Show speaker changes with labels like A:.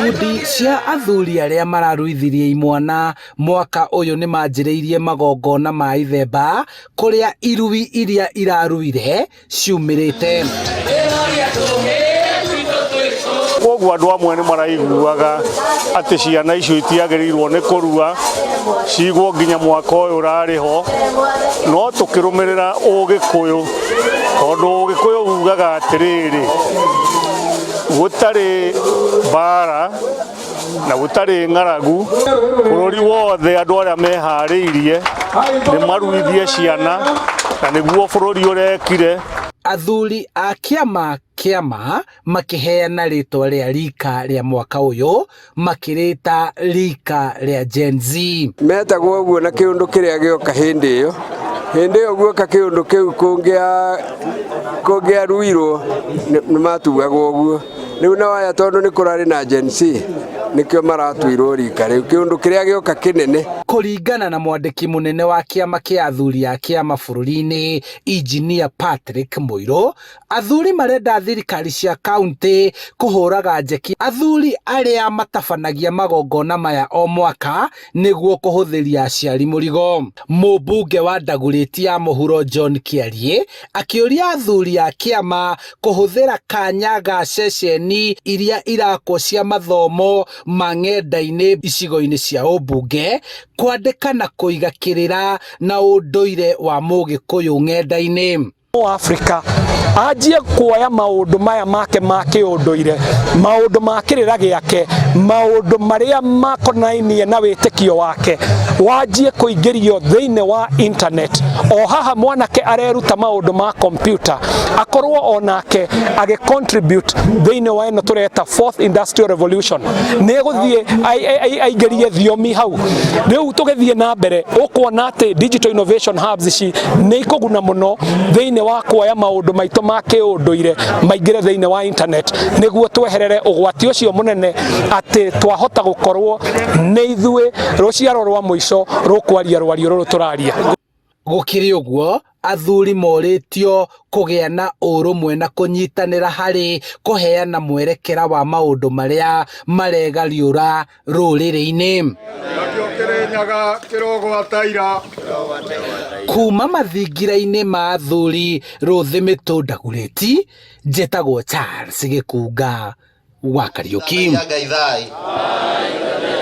A: Ikundi cia athuri aria mararuithirie imwana mwaka uyu ni manjiriirie magongona ma ithemba kuria irui iria iraruire ciumirite.
B: Koguo andu amwe ni maraiguaga ati ciana icio itiagĩrĩirwo ni kurua cigwo nginya mwaka uyu urariho, no tukirumirira Ugikuyu tondu Ugikuyu ugaga atiriri gutari bara na gutari ng'aragu bururi wothe andu aria mehariirie ni maruithie ciana na niguo bururi urekire.
A: Athuri a kiama makiheana ritwa ria rika ria mwaka uyu makirita rika ria Gen Z.
C: Metagwo uguo na kiundu kiria gioka hindi iyo guoka kiundu kiu kungia ruirwo ni matugagwo uguo. Riu na waya tondu ni kurari na Gen Z nikio maratuirwo rika riu kiundu kiria gioka kinene.
A: Kuringana na mwandiki munene wa kiama kia athuri a kiama bururi-ini Engineer Patrick Muiru, athuri marenda thirikari cia kaunti kuhuraga njeki athuri aria matabanagia magongona maya o mwaka niguo kuhuthiria aciari murigo. Mubunge wa Ndaguriti ya Muhuro John Kiarie akiuria athuri a kiama kuhuthira kanya ga ceceni iria irakwo cia mathomo ma ng'enda-ini icigo-ini cia ubunge kwandika na kuiga kirira na unduire wa Mugikuyu ng'enda-ini.
D: Africa ajie kuoya maundu maya make ma kiunduire, maundu ma kirira giake, maundu maria makonainie na witikio wake wajie kuingirio thiini wa internet. O haha mwanake areruta maundu ma computer akorwo onake age contribute thiini wa ino tureta fourth industrial revolution ne guthie aingerie thiomi hau. Riu tugithie na mbere ukwona ati digital innovation hubs ici ni ikuguna muno thiini wa kuoya maundu maitu ma kiunduire maingire thiini wa internet niguo tweherere ugwati ucio munene ati twahota gukorwo ni ithue ruciaro rwa muico rukwaria rwario ruru turaria.
A: Gukiri uguo athuri moritio kugia na urumwe na kunyitanira hari kuheana mwerekera wa maundu maria maregariura ruriri-ini. Kuma mathingira-ini ma athuri Ruthimitu Ndaguriti, njitagwo Charles Gikunga wa Kariuki.